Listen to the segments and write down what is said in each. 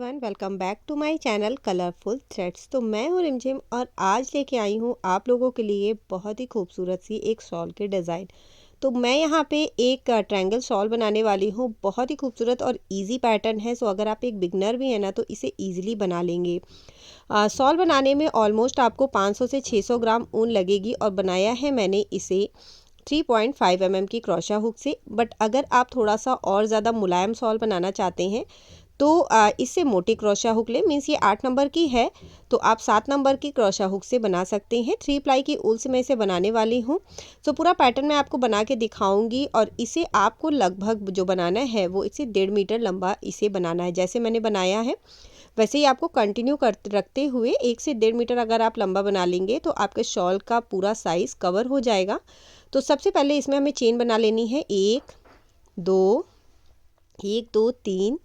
Everyone, welcome back to my channel colourful threads. तो मैं हूँ रिमझिम और आज लेके आई हूँ आप लोगों के लिए बहुत ही खूबसूरत सी एक शॉल के डिज़ाइन। तो मैं यहाँ पे एक ट्रायंगल शॉल बनाने वाली हूँ। बहुत ही खूबसूरत और इजी पैटर्न है। सो अगर आप एक बिगनर भी है ना तो इसे इजीली बना लेंगे। शॉल बनाने में ऑलमोस्ट आपको 500 से 600 ग्राम ऊन लगेगी और बनाया है मैंने इसे 3.5 mm की क्रोशा हुक से। बट अगर आप थोड़ा सा और ज़्यादा मुलायम शॉल बनाना चाहते हैं तो इससे मोटी क्रोशा हुक ले। मीन्स ये 8 नंबर की है तो आप 7 नंबर की क्रोशा हुक से बना सकते हैं। 3 प्लाई की ऊल से मैं इसे बनाने वाली हूँ। सो पूरा पैटर्न मैं आपको बना के दिखाऊंगी और इसे आपको लगभग जो बनाना है वो इसे 1.5 मीटर लंबा इसे बनाना है। जैसे मैंने बनाया है वैसे ही आपको कंटिन्यू कर रखते हुए 1 से 1.5 मीटर अगर आप लंबा बना लेंगे तो आपके शॉल का पूरा साइज़ कवर हो जाएगा। तो सबसे पहले इसमें हमें चेन बना लेनी है। 1 2 3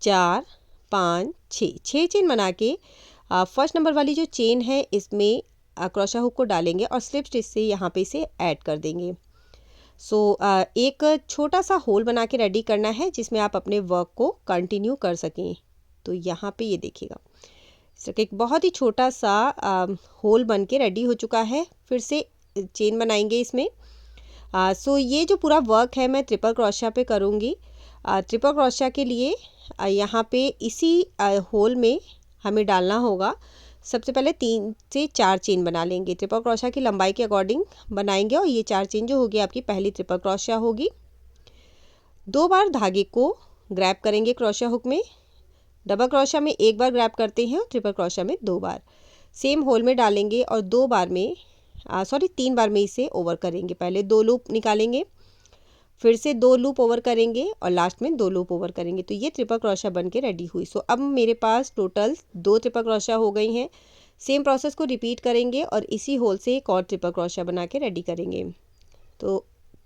4 5 6 चेन बना के फर्स्ट नंबर वाली जो चेन है इसमें क्रोशा हुक को डालेंगे और स्लिप स्टिच से यहाँ पे इसे ऐड कर देंगे। सो एक छोटा सा होल बना के रेडी करना है जिसमें आप अपने वर्क को कंटिन्यू कर सकें। तो यहाँ पे ये देखिएगा एक बहुत ही छोटा सा होल बन के रेडी हो चुका है। फिर से चेन बनाएंगे इसमें। सो ये जो पूरा वर्क है मैं ट्रिपल क्रोशा पे करूँगी। ट्रिपल क्रोशा के लिए यहाँ पे इसी होल में हमें डालना होगा। सबसे पहले 3 से 4 चेन बना लेंगे। ट्रिपल क्रोशा की लंबाई के अकॉर्डिंग बनाएंगे और ये 4 चेन जो होगी आपकी पहली ट्रिपल क्रोशा होगी। 2 बार धागे को ग्रैब करेंगे क्रोशा हुक में। डबल क्रोशा में 1 बार ग्रैब करते हैं और ट्रिपल क्रोशा में 2 बार सेम होल में डालेंगे और 2 बार में 3 बार में इसे ओवर करेंगे। पहले 2 लूप निकालेंगे, फिर से 2 लूप ओवर करेंगे और लास्ट में 2 लूप ओवर करेंगे। तो ये ट्रिपल क्रोशा बन के रेडी हुई। सो अब मेरे पास टोटल 2 ट्रिपल क्रोशा हो गई हैं। सेम प्रोसेस को रिपीट करेंगे और इसी होल से एक और ट्रिपल क्रोशा बना के रेडी करेंगे। तो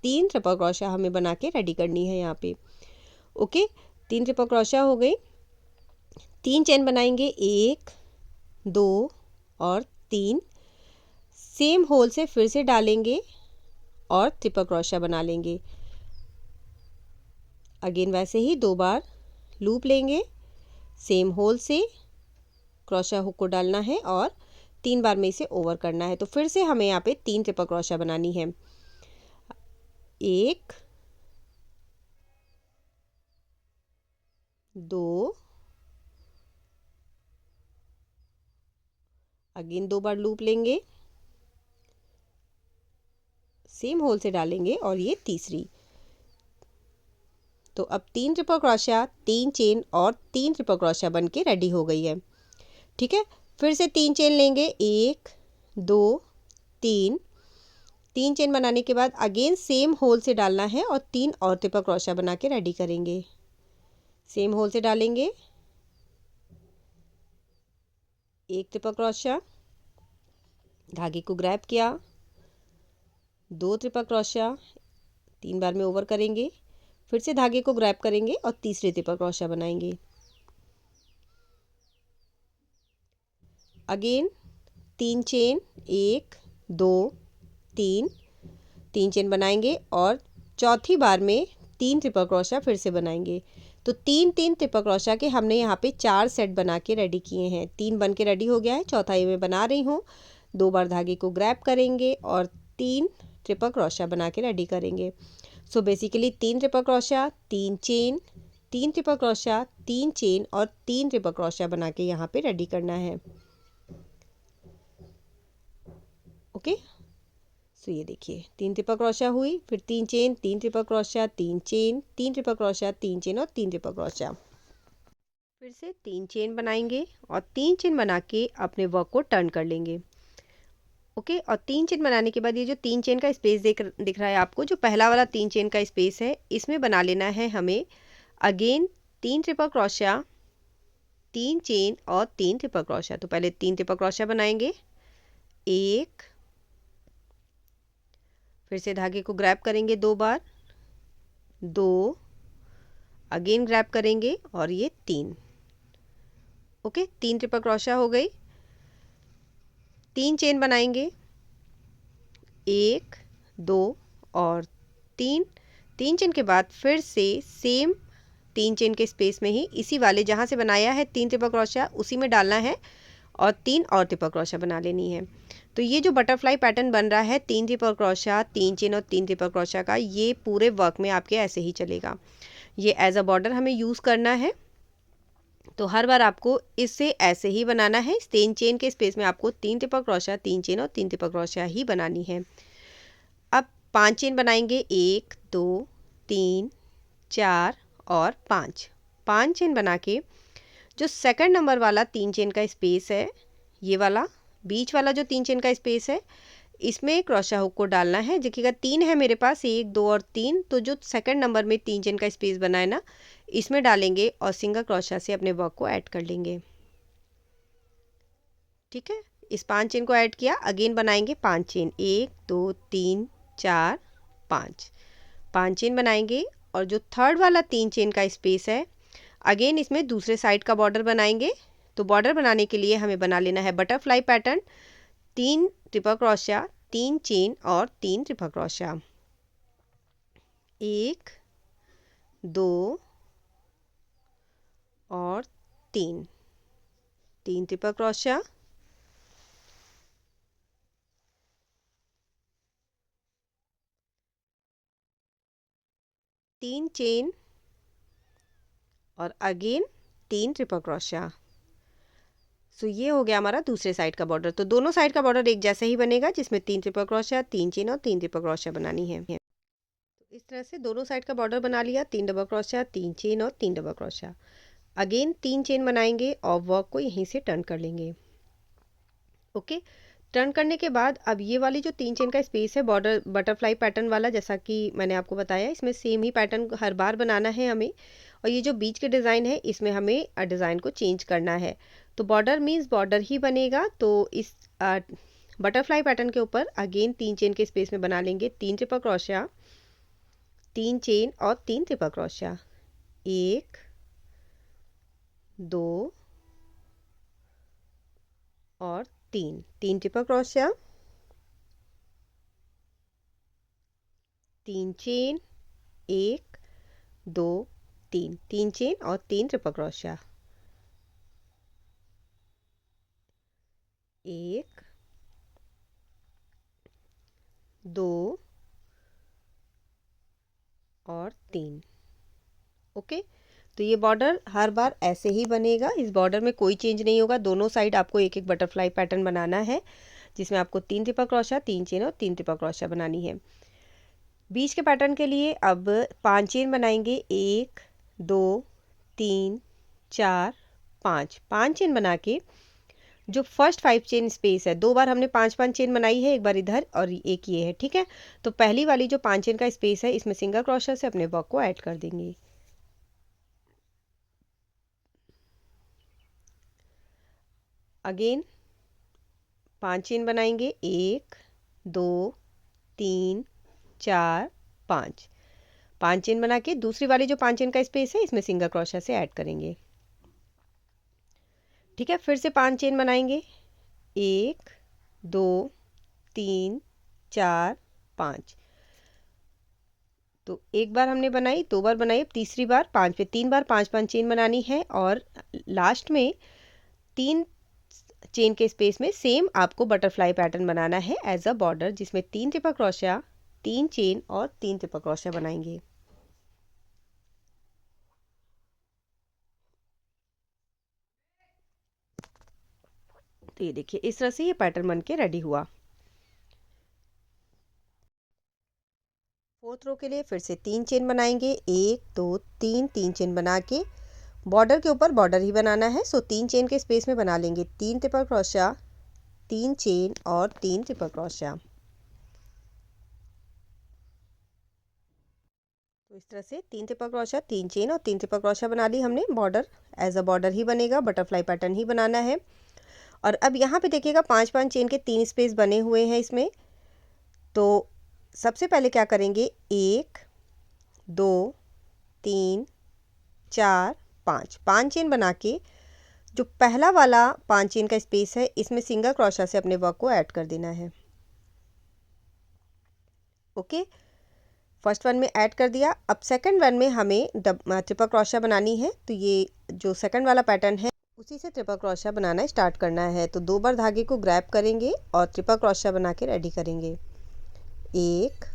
3 ट्रिपल क्रोशा हमें बना के रेडी करनी है यहाँ पे। ओके, 3 ट्रिपल क्रोशा हो गई। 3 चेन बनाएंगे, 1 2 और 3। सेम होल से फिर से डालेंगे और ट्रिपल क्रोशा बना लेंगे। अगेन वैसे ही 2 बार लूप लेंगे, सेम होल से क्रोशा हुक को डालना है और 3 बार में इसे ओवर करना है। तो फिर से हमें यहाँ पे 3 ट्रिपल क्रोशा बनानी है। 1 2, अगेन 2 बार लूप लेंगे, सेम होल से डालेंगे और ये तीसरी। तो अब 3 ट्रिपल क्रोशा, 3 चेन और 3 ट्रिपल क्रोशा बन के रेडी हो गई है। ठीक है, फिर से 3 चेन लेंगे, 1 2 3। 3 चेन बनाने के बाद अगेन सेम होल से डालना है और 3 और ट्रिपल क्रोशा बना के रेडी करेंगे। सेम होल से डालेंगे, 1 ट्रिपल क्रोशा, धागे को ग्रैब किया, 2 ट्रिपल क्रोशा, 3 बार में ओवर करेंगे, फिर से धागे को ग्रैब करेंगे और तीसरे ट्रिपल क्रोशा बनाएंगे। Again 3 chain, 1 2 3। 3 चेन बनाएंगे और चौथी बार में 3 ट्रिपल क्रोशा फिर से बनाएंगे। तो 3 ट्रिपल क्रोशा के हमने यहाँ पे 4 सेट बना के रेडी किए हैं। 3 बन के रेडी हो गया है, चौथा ये मैं बना रही हूँ। 2 बार धागे को ग्रैब करेंगे और 3 ट्रिपल क्रोशा बना के रेडी करेंगे। So basically 3 triple crochet, 3 chain, 3 triple crochet, 3 chain और 3 ट्रिपल क्रोशा बना के यहाँ पे रेडी करना है। ओके, सो ये देखिए 3 ट्रिपल क्रोशा हुई, फिर 3 chain, 3 triple crochet, 3 chain, 3 triple crochet, 3 chain और 3 ट्रिपल क्रोशा। फिर से 3 चेन बनाएंगे और 3 चेन बना के अपने वर्क को टर्न कर लेंगे। ओके, और 3 चेन बनाने के बाद ये जो 3 चेन का स्पेस दिख रहा है आपको, जो पहला वाला 3 चेन का स्पेस है इसमें बना लेना है हमें अगेन 3 ट्रिपल क्रोशा, 3 चेन और 3 ट्रिपल क्रोशा। तो पहले 3 ट्रिपल क्रोशा बनाएंगे, 1, फिर से धागे को ग्रैब करेंगे 2 बार, 2, अगेन ग्रैब करेंगे और ये 3। ओके, 3 ट्रिपल क्रोशा हो गई। 3 चेन बनाएंगे, 1 2 और 3। 3 चेन के बाद फिर से सेम 3 चेन के स्पेस में ही इसी वाले जहाँ से बनाया है 3 ट्रिपल क्रोशिया उसी में डालना है और 3 और ट्रिपल क्रोशिया बना लेनी है। तो ये जो बटरफ्लाई पैटर्न बन रहा है 3 ट्रिपल क्रोशिया, 3 चेन और 3 ट्रिपल क्रोशिया का, ये पूरे वर्क में आपके ऐसे ही चलेगा। ये एज अ बॉर्डर हमें यूज़ करना है। तो हर बार आपको इससे ऐसे ही बनाना है। 3 चेन के स्पेस में आपको 3 ट्रिपल क्रोशिया, 3 चेन और 3 ट्रिपल क्रोशिया ही बनानी है। अब 5 चेन बनाएंगे, 1 2 3 4 और 5 चेन बना के जो सेकंड नंबर वाला 3 चेन का स्पेस है, ये वाला बीच वाला जो 3 चेन का स्पेस है, इसमें क्रोशिया हुक को डालना है। देखिएगा 3 है मेरे पास, 1 2 और 3, तो जो सेकंड नंबर में 3 चेन का स्पेस बना है ना, इसमें डालेंगे और सिंगल क्रोशिया से अपने वर्क को ऐड कर लेंगे। ठीक है, इस 5 चेन को ऐड किया, अगेन बनाएंगे 5 चेन, 1 2 3 4 5 चेन बनाएंगे और जो थर्ड वाला 3 चेन का स्पेस है, अगेन इसमें दूसरे साइड का बॉर्डर बनाएंगे। तो बॉर्डर बनाने के लिए हमें बना लेना है butterfly pattern, 3 triple crochet, 3 chain और 3 ट्रिपल क्रोशिया, 1 2 और 3 ट्रिपल क्रोशिया, 3 चेन और अगेन 3 ट्रिपल क्रोशिया। सो ये हो गया हमारा दूसरे साइड का बॉर्डर। तो दोनों साइड का बॉर्डर एक जैसा ही बनेगा, जिसमें 3 ट्रिपल क्रोशिया, 3 चेन और 3 ट्रिपल क्रोशिया बनानी है। तो इस तरह से दोनों साइड का बॉर्डर बना लिया, 3 डबल क्रोशिया, 3 चेन और 3 डबल क्रोशिया। अगेन 3 चेन बनाएंगे और वर्क को यहीं से टर्न कर लेंगे। ओके, टर्न करने के बाद अब ये वाली जो 3 चेन का स्पेस है बॉर्डर बटरफ्लाई पैटर्न वाला, जैसा कि मैंने आपको बताया, इसमें सेम ही पैटर्न हर बार बनाना है हमें। और ये जो बीच के डिज़ाइन है, इसमें हमें डिज़ाइन को चेंज करना है। तो बॉर्डर मीन्स बॉर्डर ही बनेगा। तो इस बटरफ्लाई पैटर्न के ऊपर अगेन 3 चेन के स्पेस में बना लेंगे 3 ट्रिपल क्रोशिया, 3 चेन और 3 ट्रिपल क्रोशिया, 1 2 और 3 ट्रिपल क्रोशिया, 3 चेन, 1 2 3 चेन और 3 ट्रिपल क्रोशिया, 1 2 और 3। ओके, तो ये बॉर्डर हर बार ऐसे ही बनेगा। इस बॉर्डर में कोई चेंज नहीं होगा। दोनों साइड आपको एक एक बटरफ्लाई पैटर्न बनाना है, जिसमें आपको 3 ट्रिपल क्रोशिया, 3 चेन और 3 ट्रिपल क्रोशिया बनानी है। बीच के पैटर्न के लिए अब 5 चेन बनाएंगे, 1 2 3 4 5 चेन बना के जो फर्स्ट 5 चेन स्पेस है, 2 बार हमने 5 चेन बनाई है, एक बार इधर और एक ये है। ठीक है, तो पहली वाली जो 5 चेन का स्पेस है, इसमें सिंगल क्रोशिया से अपने वर्क को ऐड कर देंगे। अगेन 5 चेन बनाएंगे, 1 2 3 4 5 चेन बना के दूसरी वाली जो 5 चेन का स्पेस है, इसमें सिंगल क्रोशिया से ऐड करेंगे। ठीक है, फिर से 5 चेन बनाएंगे, 1 2 3 4 5। तो एक बार हमने बनाई, 2 बार बनाई, अब तीसरी बार 5 पे 3 बार 5 चेन बनानी है और लास्ट में 3 चेन के स्पेस में सेम आपको बटरफ्लाई पैटर्न बनाना है एज अ बॉर्डर, जिसमें 3 ट्रिपल क्रोशिया, 3 चेन और 3 ट्रिपल क्रोशिया बनाएंगे। तो ये देखिए, इस तरह से ये पैटर्न बन के रेडी हुआ। फोर्थ रो के लिए फिर से 3 चेन बनाएंगे, 1 2 3 चेन बना के बॉर्डर के ऊपर बॉर्डर ही बनाना है। सो 3 चेन के स्पेस में बना लेंगे 3 ट्रिपल क्रोशिया, 3 चेन और 3 ट्रिपल क्रोशिया। तो इस तरह से 3 ट्रिपल क्रोशिया, 3 चेन और 3 ट्रिपल क्रोशिया बना ली हमने। बॉर्डर एज अ बॉर्डर ही बनेगा, बटरफ्लाई पैटर्न ही बनाना है। और अब यहाँ पे देखिएगा 5 चेन के 3 स्पेस बने हुए हैं इसमें। तो सबसे पहले क्या करेंगे, 1 2 3 4 5 चेन बना के जो पहला वाला 5 चेन का स्पेस है, इसमें सिंगल क्रोशिया से अपने वर्क को ऐड कर देना है। ओके, फर्स्ट वन में ऐड कर दिया। अब सेकंड वन में हमें ट्रिपल क्रोशिया बनानी है। तो ये जो सेकंड वाला पैटर्न है उसी से ट्रिपल क्रोशिया बनाना स्टार्ट करना है। तो 2 बार धागे को ग्रैब करेंगे और ट्रिपल क्रोशिया बना के रेडी करेंगे। एक,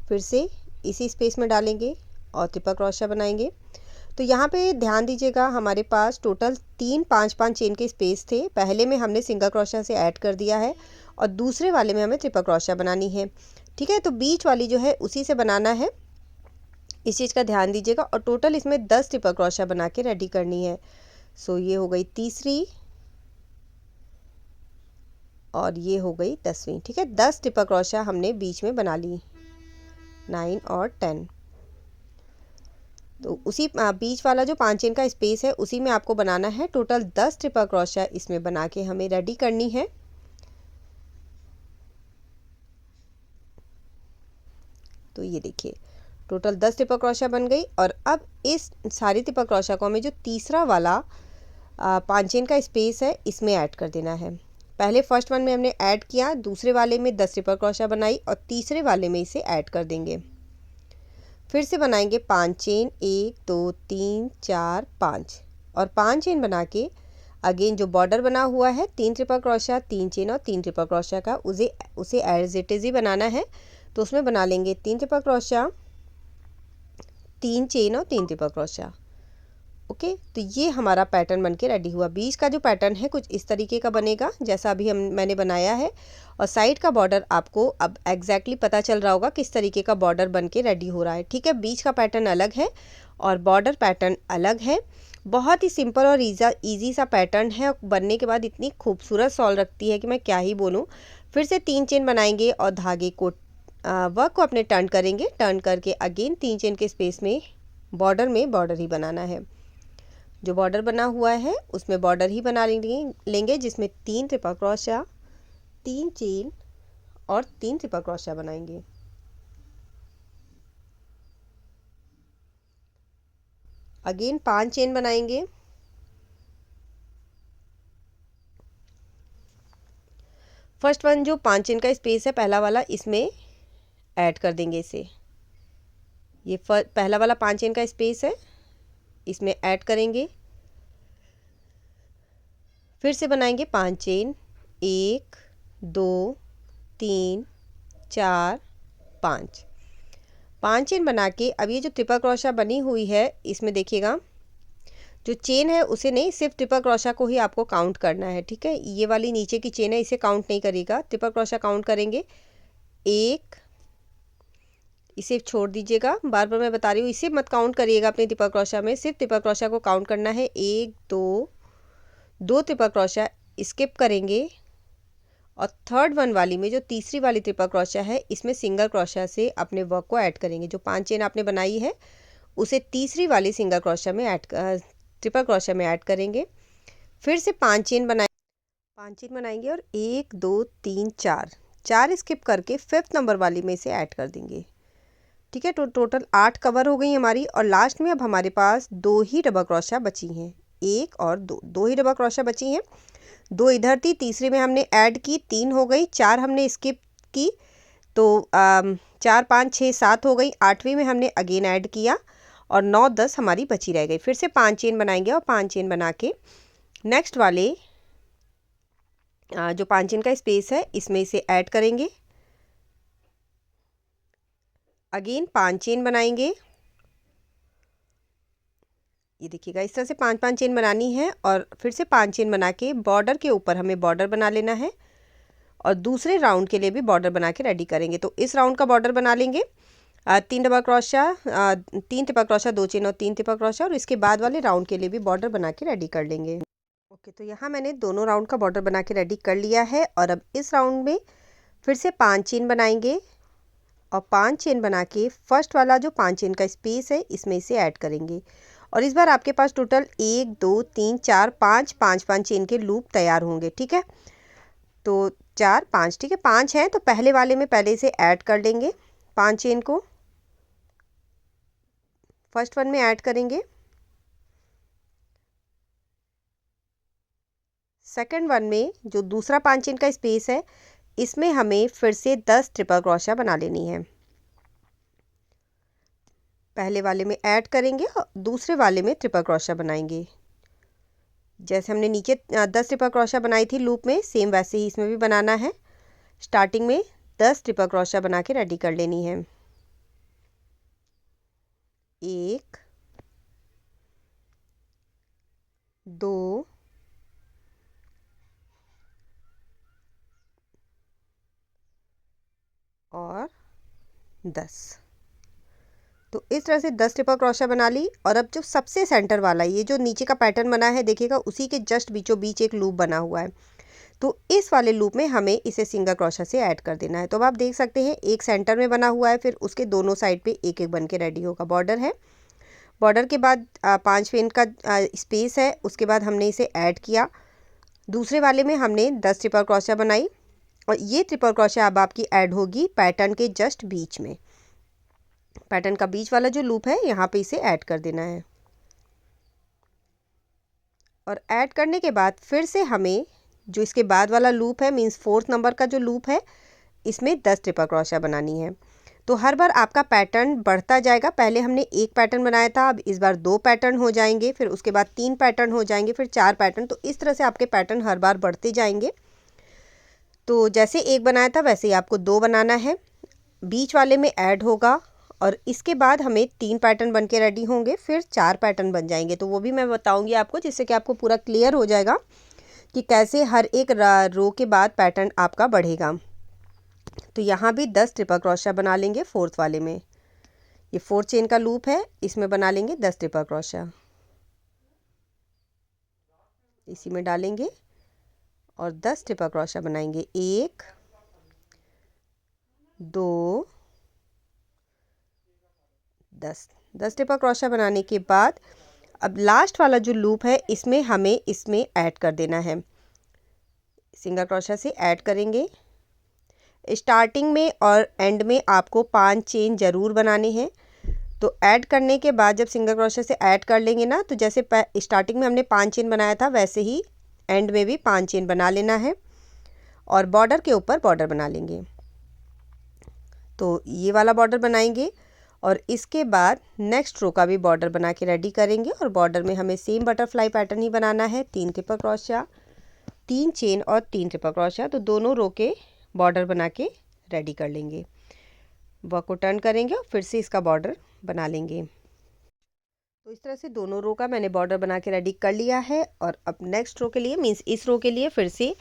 फिर से इसी स्पेस में डालेंगे और ट्रिपल क्रोशिया बनाएंगे। तो यहाँ पे ध्यान दीजिएगा, हमारे पास टोटल 3 5-5 चेन के स्पेस थे। पहले में हमने सिंगल क्रोशिया से ऐड कर दिया है और दूसरे वाले में हमें ट्रिपल क्रोशिया बनानी है। ठीक है, तो बीच वाली जो है उसी से बनाना है, इस चीज़ का ध्यान दीजिएगा। और टोटल इसमें 10 ट्रिपल क्रोशिया बना के रेडी करनी है। सो ये हो गई तीसरी और ये हो गई 10वीं। ठीक है, 10 ट्रिपल क्रोशिया हमने बीच में बना ली, 9 और 10। तो उसी बीच वाला जो 5 चेन का स्पेस है उसी में आपको बनाना है। टोटल 10 ट्रिपल क्रोशिया इसमें बना के हमें रेडी करनी है। तो ये देखिए टोटल 10 ट्रिपल क्रोशिया बन गई। और अब इस सारी ट्रिपल क्रोशिया को हमें जो तीसरा वाला 5 चेन का स्पेस है इसमें ऐड कर देना है। पहले फर्स्ट वन में हमने ऐड किया, दूसरे वाले में 10 ट्रिपल क्रोशिया बनाई और तीसरे वाले में इसे ऐड कर देंगे। फिर से बनाएंगे 5 चेन, 1 2 3 4 5 और 5 चेन बना के अगेन जो बॉर्डर बना हुआ है 3 ट्रिपल क्रोशिया, 3 चेन और 3 ट्रिपल क्रोशिया का उसे एज इट इज़ ही बनाना है। तो उसमें बना लेंगे 3 ट्रिपल क्रोशिया, 3 चेन और 3 ट्रिपल क्रोशिया। ओके, तो ये हमारा पैटर्न बनके रेडी हुआ। बीच का जो पैटर्न है कुछ इस तरीके का बनेगा जैसा अभी मैंने बनाया है। और साइड का बॉर्डर आपको अब एग्जैक्टली पता चल रहा होगा किस तरीके का बॉर्डर बनके रेडी हो रहा है। ठीक है, बीच का पैटर्न अलग है और बॉर्डर पैटर्न अलग है। बहुत ही सिंपल और ईजी सा पैटर्न है और बनने के बाद इतनी खूबसूरत सॉल रखती है कि मैं क्या ही बोलूँ। फिर से 3 चेन बनाएंगे और धागे को वर्क को अपने टर्न करेंगे। टर्न करके अगेन 3 चेन के स्पेस में बॉर्डर ही बनाना है। जो बॉर्डर बना हुआ है उसमें बॉर्डर ही बना लेंगे जिसमें 3 ट्रिपल क्रोशिया, 3 चेन और 3 ट्रिपल क्रोशिया बनाएंगे। अगेन 5 चेन बनाएंगे, फर्स्ट वन जो 5 चेन का स्पेस है पहला वाला इसमें ऐड कर देंगे इसे। ये पहला वाला 5 चेन का स्पेस है इसमें ऐड करेंगे। फिर से बनाएंगे 5 चेन, 1 2 3 4 5 5 चेन बना के अब ये जो ट्रिपल क्रोशिया बनी हुई है इसमें देखिएगा जो चेन है उसे नहीं, सिर्फ ट्रिपल क्रोशिया को ही आपको काउंट करना है। ठीक है, ये वाली नीचे की चेन है इसे काउंट नहीं करेगा, ट्रिपल क्रोशिया काउंट करेंगे। एक, इसे छोड़ दीजिएगा, बार बार मैं बता रही हूँ इसे मत काउंट करिएगा अपने ट्रिपल क्रोशिया में, सिर्फ ट्रिपल क्रोशिया को काउंट करना है। 1 2 ट्रिपल क्रोशिया स्किप करेंगे और थर्ड वन वाली में जो तीसरी वाली ट्रिपल क्रोशिया है इसमें सिंगल क्रोशिया से अपने वर्क को ऐड करेंगे। जो 5 चेन आपने बनाई है उसे तीसरी वाली सिंगल क्रोशिया में ट्रिपल क्रोशिया में ऐड करेंगे। फिर से 5 चेन बनाएंगे और 1 2 3 4 स्किप करके 5th नंबर वाली में इसे ऐड कर देंगे। ठीक है, तो टोटल 8 कवर हो गई हमारी। और लास्ट में अब हमारे पास 2 ही डबल क्रोशिया बची हैं, 1 और 2 ही डबल क्रोशिया बची हैं। 2 इधर थी, तीसरी में हमने ऐड की, 3 हो गई, 4 हमने स्किप की तो 4 5 6 7 हो गई। 8वीं में हमने अगेन ऐड किया और 9 10 हमारी बची रह गई। फिर से 5 चेन बनाएंगे और 5 चेन बना के नेक्स्ट वाले जो 5 चेन का स्पेस है इसमें इसे ऐड करेंगे। अगेन 5 चेन बनाएंगे, ये देखिएगा इस तरह से 5 चेन बनानी है। और फिर से 5 चेन बना के बॉर्डर के ऊपर हमें बॉर्डर बना लेना है और दूसरे राउंड के लिए भी बॉर्डर बना के रेडी करेंगे। तो इस राउंड का बॉर्डर बना लेंगे 3 double crochet, 3 triple crochet, 2 chain और 3 ट्रिपल क्रोशिया, और इसके बाद वाले राउंड के लिए भी बॉर्डर बना के रेडी कर लेंगे। ओके, तो यहाँ मैंने दोनों राउंड का बॉर्डर बना के रेडी कर लिया है। और अब इस राउंड में फिर से 5 चेन बनाएंगे और 5 चेन बना के फर्स्ट वाला जो 5 चेन का स्पेस है इसमें इसे ऐड करेंगे। और इस बार आपके पास टोटल 1 2 3 4 5 चेन के लूप तैयार होंगे। ठीक है, तो 4 5, ठीक है 5 हैं तो पहले वाले में पहले इसे ऐड कर लेंगे। 5 चेन को फर्स्ट वन में ऐड करेंगे, सेकंड वन में जो दूसरा 5 चेन का स्पेस है इसमें हमें फिर से 10 ट्रिपल क्रोशिया बना लेनी है। पहले वाले में ऐड करेंगे और दूसरे वाले में ट्रिपल क्रोशिया बनाएंगे। जैसे हमने नीचे 10 ट्रिपल क्रोशिया बनाई थी लूप में, सेम वैसे ही इसमें भी बनाना है। स्टार्टिंग में 10 ट्रिपल क्रोशिया बना के रेडी कर लेनी है। 1 2 और 10। तो इस तरह से 10 ट्रिपल क्रोशिया बना ली। और अब जो सबसे सेंटर वाला, ये जो नीचे का पैटर्न बना है देखिएगा, उसी के जस्ट बीचों बीच एक लूप बना हुआ है। तो इस वाले लूप में हमें इसे सिंगल क्रोशिया से ऐड कर देना है। तो अब आप देख सकते हैं एक सेंटर में बना हुआ है, फिर उसके दोनों साइड पे एक एक बन के रेडी होगा। बॉर्डर है, बॉर्डर के बाद 5 फेन का स्पेस है, उसके बाद हमने इसे ऐड किया। दूसरे वाले में हमने 10 ट्रिपल क्रोशिया बनाई और ये ट्रिपल क्रोशिया अब आपकी ऐड होगी पैटर्न के जस्ट बीच में। पैटर्न का बीच वाला जो लूप है यहाँ पे इसे ऐड कर देना है। और ऐड करने के बाद फिर से हमें जो इसके बाद वाला लूप है, मींस 4th नंबर का जो लूप है, इसमें 10 ट्रिपल क्रोशिया बनानी है। तो हर बार आपका पैटर्न बढ़ता जाएगा। पहले हमने एक पैटर्न बनाया था, अब इस बार 2 पैटर्न हो जाएंगे, फिर उसके बाद 3 पैटर्न हो जाएंगे, फिर 4 पैटर्न। तो इस तरह से आपके पैटर्न हर बार बढ़ते जाएंगे। तो जैसे एक बनाया था वैसे ही आपको 2 बनाना है, बीच वाले में ऐड होगा और इसके बाद हमें 3 पैटर्न बन के रेडी होंगे, फिर 4 पैटर्न बन जाएंगे। तो वो भी मैं बताऊंगी आपको, जिससे कि आपको पूरा क्लियर हो जाएगा कि कैसे हर एक रो के बाद पैटर्न आपका बढ़ेगा। तो यहाँ भी 10 ट्रिपल क्रोशिया बना लेंगे 4th वाले में। ये 4 चेन का लूप है, इसमें बना लेंगे 10 ट्रिपल क्रोशिया, इसी में डालेंगे और 10 ट्रिपल क्रोशिया बनाएंगे। 1 2 10 ट्रिपल क्रोशिया बनाने के बाद अब लास्ट वाला जो लूप है इसमें हमें इसमें ऐड कर देना है। सिंगल क्रोशिया से ऐड करेंगे। स्टार्टिंग में और एंड में आपको 5 चेन ज़रूर बनाने हैं। तो ऐड करने के बाद जब सिंगल क्रोशिया से ऐड कर लेंगे ना, तो जैसे स्टार्टिंग में हमने 5 चेन बनाया था वैसे ही एंड में भी 5 चेन बना लेना है और बॉर्डर के ऊपर बॉर्डर बना लेंगे। तो ये वाला बॉर्डर बनाएंगे और इसके बाद नेक्स्ट रो का भी बॉर्डर बना के रेडी करेंगे। और बॉर्डर में हमें सेम बटरफ्लाई पैटर्न ही बनाना है। 3 ट्रिपल क्रोशिया, 3 चेन और 3 ट्रिपल क्रोशिया। तो दोनों रो के बॉर्डर बना के रेडी कर लेंगे। वर्क को टर्न करेंगे और फिर से इसका बॉर्डर बना लेंगे। तो इस तरह से दोनों रो का मैंने बॉर्डर बना के रेडी कर लिया है। और अब नेक्स्ट रो के लिए, मीन्स इस रो के लिए फिर से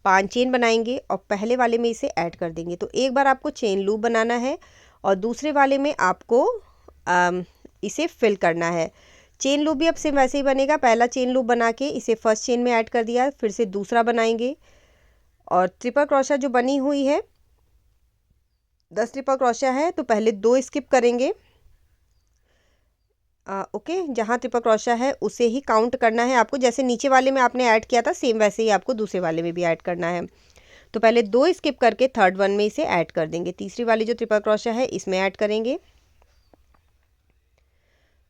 5 चेन बनाएंगे और पहले वाले में इसे ऐड कर देंगे। तो एक बार आपको चेन लूप बनाना है और दूसरे वाले में आपको इसे फिल करना है। चेन लूप भी अब सेम वैसे ही बनेगा। पहला चेन लूप बना के इसे फर्स्ट चेन में ऐड कर दिया, फिर से दूसरा बनाएंगे और ट्रिपल क्रोशिया जो बनी हुई है 10 ट्रिपल क्रोशिया है, तो पहले 2 स्किप करेंगे। ओके, जहाँ ट्रिपल क्रोशिया है उसे ही काउंट करना है आपको। जैसे नीचे वाले में आपने ऐड किया था सेम वैसे ही आपको दूसरे वाले में भी ऐड करना है। तो पहले 2 स्किप करके थर्ड वन में इसे ऐड कर देंगे। तीसरी वाली जो ट्रिपल क्रोशिया है इसमें ऐड करेंगे,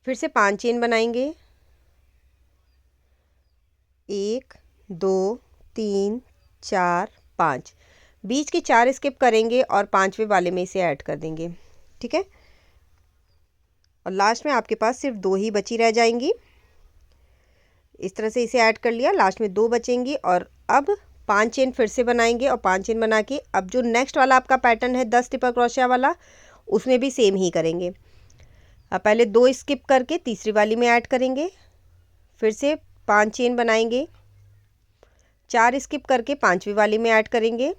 फिर से 5 चेन बनाएंगे। 1 2 3 4 5, बीच के 4 स्किप करेंगे और 5वें वाले में इसे ऐड कर देंगे। ठीक है, और लास्ट में आपके पास सिर्फ 2 ही बची रह जाएंगी। इस तरह से इसे ऐड कर लिया, लास्ट में 2 बचेंगी। और अब 5 चेन फिर से बनाएंगे और 5 चेन बना के अब जो नेक्स्ट वाला आपका पैटर्न है 10 ट्रिपल क्रोशिया वाला, उसमें भी सेम ही करेंगे। अब पहले 2 स्किप करके तीसरी वाली में ऐड करेंगे, फिर से 5 चेन बनाएंगे, 4 स्किप करके 5वीं वाली में ऐड करेंगे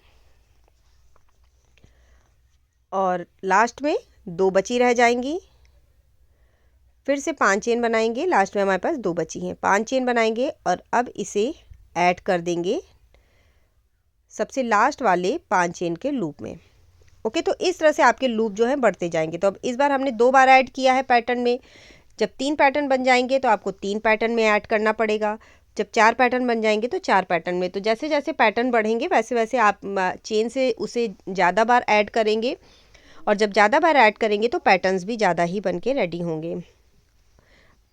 और लास्ट में 2 बची रह जाएंगी। फिर से 5 चेन बनाएंगे, लास्ट में हमारे पास 2 बची हैं। 5 चेन बनाएंगे और अब इसे ऐड कर देंगे सबसे लास्ट वाले 5 चेन के लूप में। ओके, तो इस तरह से आपके लूप जो है बढ़ते जाएंगे। तो अब इस बार हमने 2 बार ऐड किया है पैटर्न में। जब 3 पैटर्न बन जाएंगे तो आपको 3 पैटर्न में ऐड करना पड़ेगा। जब 4 पैटर्न बन जाएंगे तो 4 पैटर्न में। तो जैसे जैसे पैटर्न बढ़ेंगे वैसे वैसे आप चेन से उसे ज़्यादा बार ऐड करेंगे और जब ज़्यादा बार ऐड करेंगे तो पैटर्न्स भी ज़्यादा ही बन के रेडी होंगे।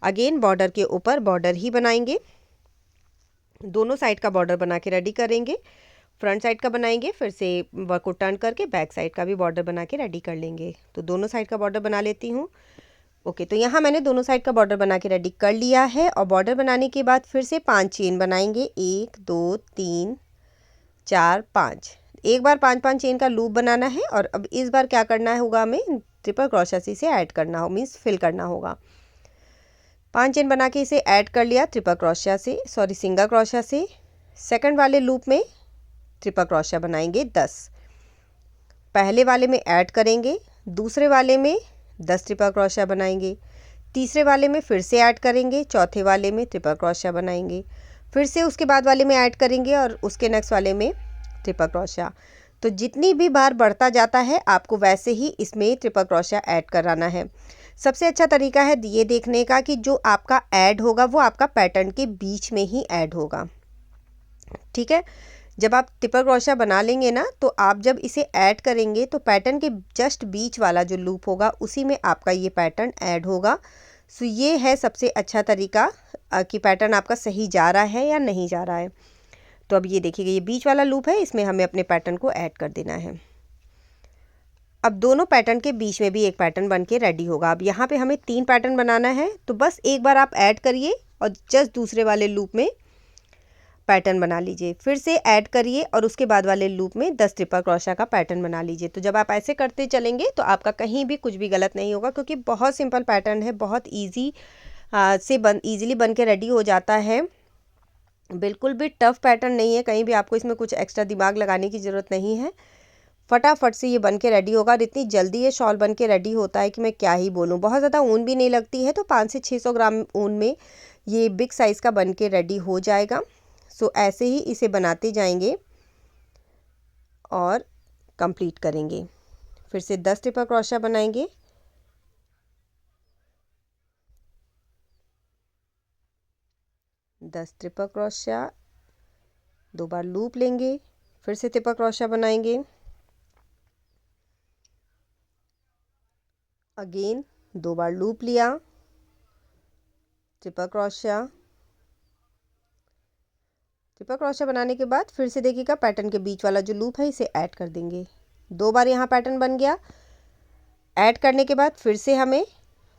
अगेन बॉर्डर के ऊपर बॉर्डर ही बनाएंगे, दोनों साइड का बॉर्डर बना के रेडी करेंगे। फ्रंट साइड का बनाएंगे, फिर से वर्क को टर्न करके बैक साइड का भी बॉर्डर बना के रेडी कर लेंगे। तो दोनों साइड का बॉर्डर बना लेती हूँ। ओके, तो यहाँ मैंने दोनों साइड का बॉर्डर बना के रेडी कर लिया है। और बॉर्डर बनाने के बाद फिर से 5 चेन बनाएंगे, 1 2 3 4 5। एक बार 5 चेन का लूप बनाना है। और अब इस बार क्या करना होगा, हमें ट्रिपल क्रोशा से ऐड करना हो, मीन्स फिल करना होगा। 5 चेन बना के इसे ऐड कर लिया ट्रिपल क्रोशा से, सॉरी सिंगल क्रोशा से। सेकंड वाले लूप में ट्रिपल क्रोशा बनाएंगे 10, पहले वाले में ऐड करेंगे, दूसरे वाले में 10 ट्रिपल क्रोशा बनाएंगे, तीसरे वाले में फिर से ऐड करेंगे, चौथे वाले में ट्रिपल क्रोशा बनाएंगे, फिर से उसके बाद वाले में ऐड करेंगे और उसके नेक्स्ट वाले में ट्रिपल क्रोशा। तो जितनी भी बार बढ़ता जाता है आपको वैसे ही इसमें ट्रिपल क्रोशा ऐड कराना है। सबसे अच्छा तरीका है ये देखने का कि जो आपका ऐड होगा वो आपका पैटर्न के बीच में ही ऐड होगा। ठीक है, जब आप ट्रिपल क्रोशा बना लेंगे ना, तो आप जब इसे ऐड करेंगे तो पैटर्न के जस्ट बीच वाला जो लूप होगा उसी में आपका ये पैटर्न ऐड होगा। सो ये है सबसे अच्छा तरीका कि पैटर्न आपका सही जा रहा है या नहीं जा रहा है। तो अब ये देखिएगा, ये बीच वाला लूप है, इसमें हमें अपने पैटर्न को ऐड कर देना है। अब दोनों पैटर्न के बीच में भी एक पैटर्न बन के रेडी होगा। अब यहाँ पे हमें 3 पैटर्न बनाना है, तो बस एक बार आप ऐड करिए और जस्ट दूसरे वाले लूप में पैटर्न बना लीजिए, फिर से ऐड करिए और उसके बाद वाले लूप में 10 ट्रिपल क्रोशा का पैटर्न बना लीजिए। तो जब आप ऐसे करते चलेंगे तो आपका कहीं भी कुछ भी गलत नहीं होगा, क्योंकि बहुत सिंपल पैटर्न है, बहुत ईजीली बन के रेडी हो जाता है। बिल्कुल भी टफ पैटर्न नहीं है, कहीं भी आपको इसमें कुछ एक्स्ट्रा दिमाग लगाने की ज़रूरत नहीं है। फटाफट से ये बन के रेडी होगा और इतनी जल्दी ये शॉल बन के रेडी होता है कि मैं क्या ही बोलूँ। बहुत ज़्यादा ऊन भी नहीं लगती है, तो 500 से 600 ग्राम ऊन में ये बिग साइज़ का बन के रेडी हो जाएगा। सो ऐसे ही इसे बनाते जाएंगे और कंप्लीट करेंगे। फिर से 10 ट्रिपल क्रोशा बनाएंगे, दस ट्रिपल क्रोशा, 2 बार लूप लेंगे, फिर से ट्रिपल क्रोशा बनाएंगे, अगेन 2 बार लूप लिया, ट्रिपल क्रोशा। ट्रिपल क्रोशा बनाने के बाद फिर से देखिएगा पैटर्न के बीच वाला जो लूप है इसे ऐड कर देंगे। 2 बार यहाँ पैटर्न बन गया। ऐड करने के बाद फिर से हमें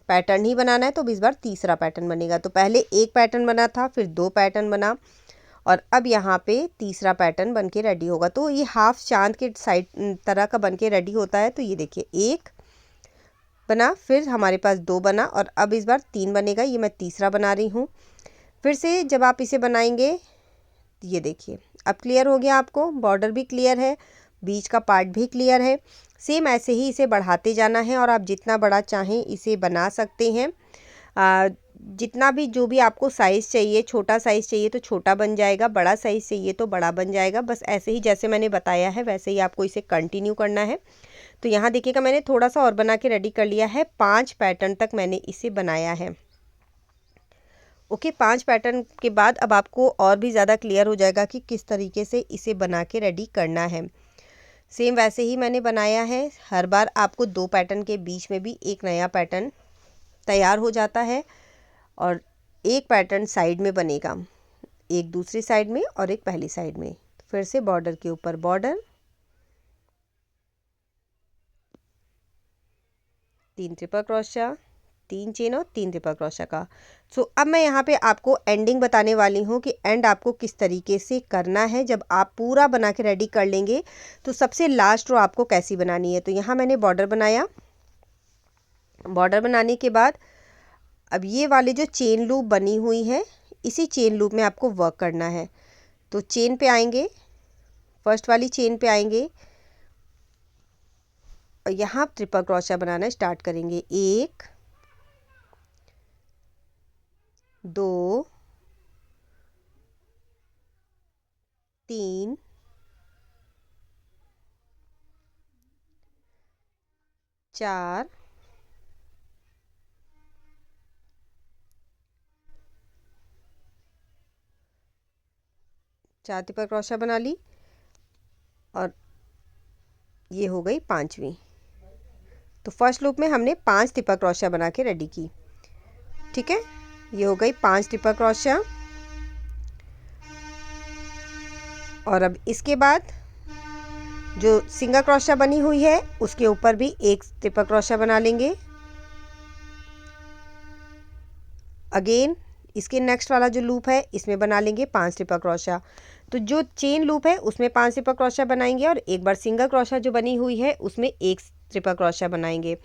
पैटर्न ही बनाना है, तो इस बार तीसरा पैटर्न बनेगा। तो पहले एक पैटर्न बना था, फिर 2 पैटर्न बना और अब यहाँ पे तीसरा पैटर्न बन के रेडी होगा। तो ये हाफ चांद के साइड तरह का बन के रेडी होता है। तो ये देखिए, एक बना, फिर हमारे पास 2 बना और अब इस बार 3 बनेगा। ये मैं तीसरा बना रही हूँ। फिर से जब आप इसे बनाएंगे, ये देखिए अब क्लियर हो गया आपको, बॉर्डर भी क्लियर है, बीच का पार्ट भी क्लियर है। सेम ऐसे ही इसे बढ़ाते जाना है और आप जितना बड़ा चाहें इसे बना सकते हैं। जितना भी जो भी आपको साइज़ चाहिए, छोटा साइज़ चाहिए तो छोटा बन जाएगा, बड़ा साइज़ चाहिए तो बड़ा बन जाएगा। बस ऐसे ही जैसे मैंने बताया है वैसे ही आपको इसे कंटिन्यू करना है। तो यहाँ देखिएगा मैंने थोड़ा सा और बना के रेडी कर लिया है, 5 पैटर्न तक मैंने इसे बनाया है। ओके, 5 पैटर्न के बाद अब आपको और भी ज़्यादा क्लियर हो जाएगा कि किस तरीके से इसे बना के रेडी करना है। सेम वैसे ही मैंने बनाया है। हर बार आपको 2 पैटर्न के बीच में भी एक नया पैटर्न तैयार हो जाता है और एक पैटर्न साइड में बनेगा, एक दूसरी साइड में और एक पहली साइड में। फिर से बॉर्डर के ऊपर बॉर्डर, 3 ट्रिपल क्रोशा, 3 चेन और 3 ट्रिपल क्रोशा का। सो अब मैं यहाँ पे आपको एंडिंग बताने वाली हूँ कि एंड आपको किस तरीके से करना है। जब आप पूरा बना के रेडी कर लेंगे तो सबसे लास्ट रो आपको कैसी बनानी है। तो यहाँ मैंने बॉर्डर बनाया। बॉर्डर बनाने के बाद अब ये वाले जो चेन लूप बनी हुई है, इसी चेन लूप में आपको वर्क करना है। तो चेन पे आएंगे, फर्स्ट वाली चेन पे आएंगे और यहाँ ट्रिपल क्रोशा बनाना स्टार्ट करेंगे। 1 2 3 4 4 ट्रिपल क्रोशा बना ली और ये हो गई 5वीं। तो फर्स्ट लूप में हमने 5 ट्रिपल क्रोशा बना के रेडी की। ठीक है, ये हो गई 5 ट्रिपल क्रोशा। और अब इसके बाद जो सिंगल क्रोशा बनी हुई है उसके ऊपर भी एक ट्रिपल क्रोशा बना लेंगे। अगेन इसके नेक्स्ट वाला जो लूप है इसमें बना लेंगे 5 ट्रिपल क्रोशा। तो जो चेन लूप है उसमें 5 ट्रिपल क्रोशा बनाएंगे और एक बार सिंगल क्रोशा जो बनी हुई है उसमें एक ट्रिपल क्रोशा बनाएंगे।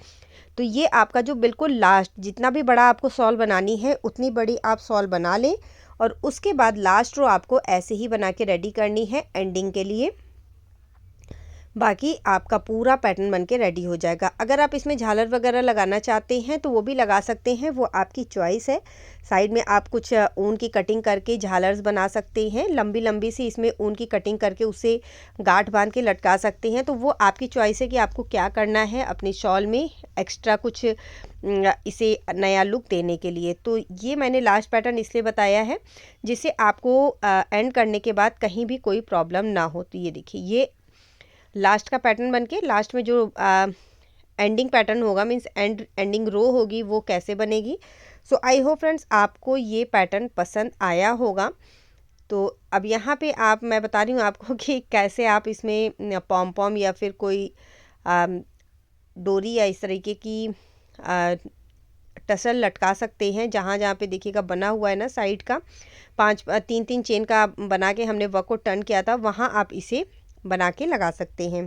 तो ये आपका जो बिल्कुल लास्ट, जितना भी बड़ा आपको सॉल बनानी है उतनी बड़ी आप सॉल बना लें और उसके बाद लास्ट रो आपको ऐसे ही बना के रेडी करनी है एंडिंग के लिए। बाकी आपका पूरा पैटर्न बन के रेडी हो जाएगा। अगर आप इसमें झालर वगैरह लगाना चाहते हैं तो वो भी लगा सकते हैं, वो आपकी चॉइस है। साइड में आप कुछ ऊन की कटिंग करके झालर्स बना सकते हैं, लंबी लंबी सी इसमें ऊन की कटिंग करके उसे गांठ बांध के लटका सकते हैं। तो वो आपकी चॉइस है कि आपको क्या करना है अपनी शॉल में एक्स्ट्रा कुछ इसे नया लुक देने के लिए। तो ये मैंने लास्ट पैटर्न इसलिए बताया है जिससे आपको एंड करने के बाद कहीं भी कोई प्रॉब्लम ना हो। तो ये देखिए, ये लास्ट का पैटर्न बनके लास्ट में जो एंडिंग पैटर्न होगा, मीन्स एंडिंग रो होगी, वो कैसे बनेगी। सो आई होप फ्रेंड्स आपको ये पैटर्न पसंद आया होगा। तो अब यहाँ पे मैं बता रही हूँ आपको कि कैसे आप इसमें पॉम पॉम या फिर कोई डोरी या इस तरीके की टसल लटका सकते हैं। जहाँ जहाँ पे देखिएगा बना हुआ है ना साइड का, 3 चेन का बना के हमने वर्क को टर्न किया था, वहाँ आप इसे बना के लगा सकते हैं।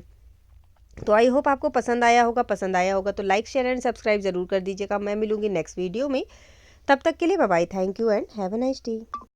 तो आई होप आपको पसंद आया होगा तो लाइक शेयर एंड सब्सक्राइब ज़रूर कर दीजिएगा। मैं मिलूंगी नेक्स्ट वीडियो में, तब तक के लिए bye bye, thank you and have a nice day.